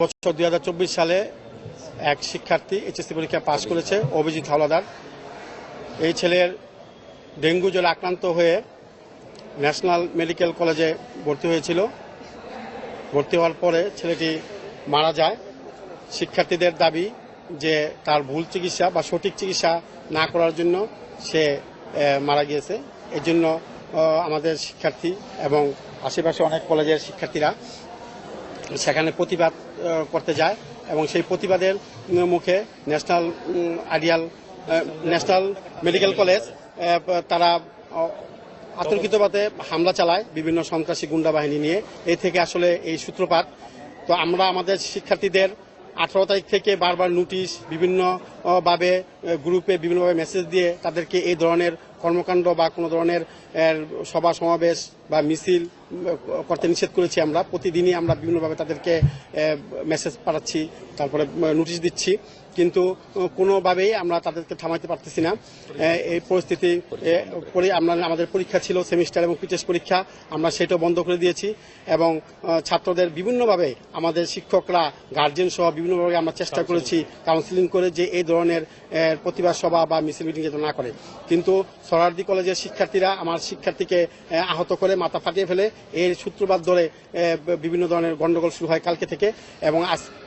বছর 2024 সালে এক শিক্ষার্থী এইচএসসি পরীক্ষা পাশ করেছে, অভিজিৎ হাওলাদার। এই ছেলের ডেঙ্গু জ্বরে আক্রান্ত হয়ে ন্যাশনাল মেডিকেল কলেজে ভর্তি হয়েছিল। ভর্তি হওয়ার পরে ছেলেটি মারা যায়। শিক্ষার্থীদের দাবি যে তার ভুল চিকিৎসা বা সঠিক চিকিৎসা না করার জন্য সে মারা গিয়েছে। এই জন্য আমাদের শিক্ষার্থী এবং আশেপাশে অনেক কলেজের শিক্ষার্থীরা সেখানে প্রতিবাদ করতে যায় এবং সেই প্রতিবাদের মুখে ন্যাশনাল মেডিকেল কলেজ তারা আতঙ্কিতভাবে হামলা চালায় বিভিন্ন সন্ত্রাসী গুন্ডা বাহিনী নিয়ে। এই থেকে আসলে এই সূত্রপাত। তো আমরা আমাদের শিক্ষার্থীদের 18 তারিখ থেকে বারবার নোটিশ, বিভিন্নভাবে গ্রুপে বিভিন্নভাবে মেসেজ দিয়ে তাদেরকে এই ধরনের কর্মকাণ্ড বা কোনো ধরনের সভা সমাবেশ বা মিছিল করতে নিষেধ করেছি। আমরা প্রতিদিনই আমরা বিভিন্নভাবে তাদেরকে মেসেজ পাঠাচ্ছি, তারপরে নোটিশ দিচ্ছি, কিন্তু কোনোভাবেই আমরা তাদেরকে থামাইতে পারতেছি না। এই পরিস্থিতি আমাদের পরীক্ষা ছিল সেমিস্টার এবং পিটেস্ট পরীক্ষা, আমরা সেটাও বন্ধ করে দিয়েছি এবং ছাত্রদের বিভিন্নভাবে আমাদের শিক্ষকরা গার্জেন সহ বিভিন্নভাবে আমরা চেষ্টা করেছি কাউন্সিলিং করে যে এই ধরনের প্রতিবাদ সভা বা মিছিল মিটিং যাতে না করে। কিন্তু সোহরাওয়ার্দী কলেজের শিক্ষার্থীরা আমার শিক্ষার্থীকে আহত করে মাথা ফাটিয়ে ফেলে। এর সূত্রপাত ধরে বিভিন্ন ধরনের গন্ডগোল শুরু হয় কালকে থেকে এবং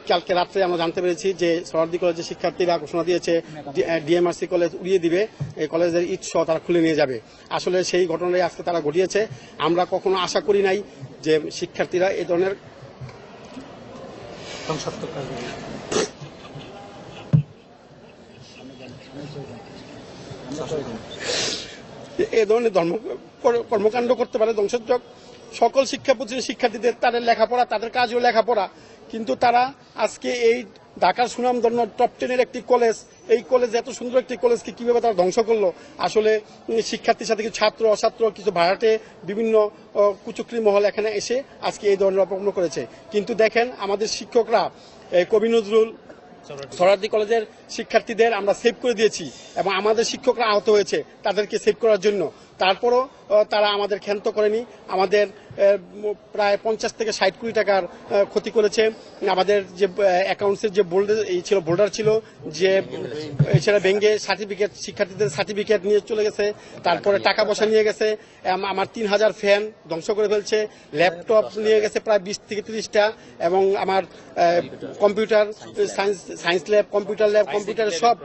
কালকে রাত্রে আমরা জানতে পেরেছি যে সোহরাওয়ার্দী কলেজের শিক্ষার্থীরা ঘোষণা দিয়েছে ডিএমআরসি কলেজ উড়িয়ে দিবে, এই কলেজের ইট সহ তারা খুলে নিয়ে যাবে। আসলে সেই ঘটনাই আজকে তারা ঘটিয়েছে। আমরা কখনো আশা করি নাই যে শিক্ষার্থীরা এই ধরনের কর্মকাণ্ড করতে পারে, ধ্বংসাত্মক। সকল শিক্ষা প্রতিষ্ঠানের শিক্ষার্থীদের তাদের লেখাপড়া, তাদের কাজও লেখাপড়া, কিন্তু তারা আজকে এই ঢাকার সুনামধন্য টপ 10-এর একটি কলেজ, এই কলেজ এত সুন্দর একটি কলেজকে কিভাবে তারা ধ্বংস করলো। আসলে শিক্ষার্থীর সাথে কিছু ছাত্র অছাত্র, কিছু ভাড়াটে, বিভিন্ন কুচক্রী মহল এখানে এসে আজকে এই ধরনের অপকর্ম করেছে। কিন্তু দেখেন আমাদের শিক্ষকরা কবি নজরুল সোহরাওয়ার্দী কলেজের শিক্ষার্থীদের আমরা সেভ করে দিয়েছি এবং আমাদের শিক্ষকরা আহত হয়েছে তাদেরকে সেভ করার জন্য। তারপরও তারা আমাদের ক্ষান্ত করেনি। আমাদের প্রায় 50 থেকে 60 কোটি টাকার ক্ষতি করেছে। আমাদের যে অ্যাকাউন্টসের যে বোল্ডার ছিল যে সেটা ভেঙে সার্টিফিকেট, শিক্ষার্থীদের সার্টিফিকেট নিয়ে চলে গেছে, তারপরে টাকা পয়সা নিয়ে গেছে। আমার 3000 ফ্যান ধ্বংস করে ফেলছে, ল্যাপটপ নিয়ে গেছে প্রায় 20 থেকে 30টা এবং আমার কম্পিউটার সায়েন্স ল্যাব, কম্পিউটারের সব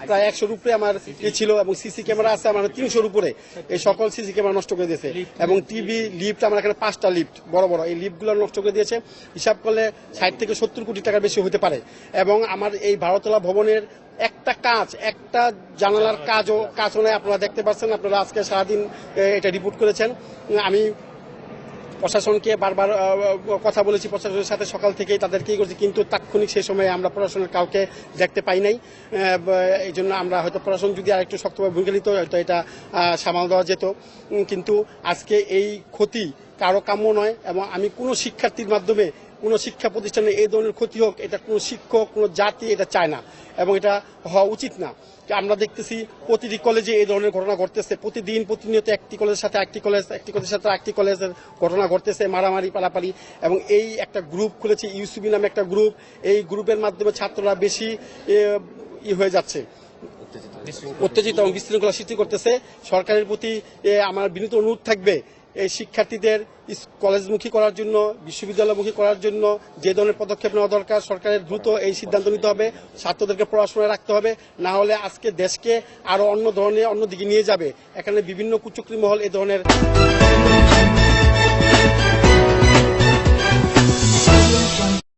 প্রায় 100-র উপরে আমার ছিল এবং সিসি ক্যামেরা আছে আমার 300-র উপরে। এই সকল সিসি ক্যামেরা নষ্ট করে দিয়েছে এবং টিভি, লিফট, আমার এখানে 5টা লিফট বড় বড়, এই লিফটগুলো নষ্ট করে দিয়েছে। হিসাব করলে 60 থেকে 70 কোটি টাকার বেশি হতে পারে। এবং আমার এই 12তলা ভবনের একটা জানালার কাজও নেই। আপনারা দেখতে পাচ্ছেন, আপনারা আজকে সারাদিন এটা রিপোর্ট করেছেন। আমি প্রশাসনকে বারবার কথা বলেছি, প্রশাসনের সাথে সকাল থেকেই তাদেরকেই করছি, কিন্তু তাৎক্ষণিক সেই সময়ে আমরা প্রশাসনের কাউকে দেখতে পাই নাই। এই জন্য আমরা হয়তো প্রশাসন যদি আরেকটু শক্তভাবে ভূমিকা নিত হয়তো এটা সামাল দেওয়া যেত। কিন্তু আজকে এই ক্ষতি কারো কাম্য নয় এবং আমি কোনো শিক্ষার্থীর মাধ্যমে কোনো শিক্ষা প্রতিষ্ঠানে এই ধরনের ক্ষতি হোক, এটা কোনো শিক্ষক, কোনো জাতি এটা চায় না এবং এটা হওয়া উচিত না। আমরা দেখতেছি প্রতিটি কলেজে এই ধরনের ঘটনা ঘটতেছে, প্রতিনিয়ত একটি কলেজের সাথে একটি কলেজের সাথে একটি কলেজের ঘটনা ঘটতেছে, মারামারি পালাপালি। এবং এই একটা গ্রুপ খুলেছে ইউসিবি নামে একটা গ্রুপ, এই গ্রুপের মাধ্যমে ছাত্ররা বেশি হয়ে যাচ্ছে, উত্তেজিত এবং বিশৃঙ্খলা সৃষ্টি করতেছে। সরকারের প্রতি আমার বিনীত অনুরোধ থাকবে এই শিক্ষার্থীদের কলেজমুখী করার জন্য, বিশ্ববিদ্যালয়মুখী করার জন্য যে ধরনের পদক্ষেপ নেওয়া দরকার সরকারের দ্রুত এই সিদ্ধান্ত নিতে হবে। ছাত্রদেরকে পড়াশোনায় রাখতে হবে, না হলে আজকে দেশকে আরো অন্যদিকে নিয়ে যাবে। এখানে বিভিন্ন কুচক্রী মহল এই ধরনের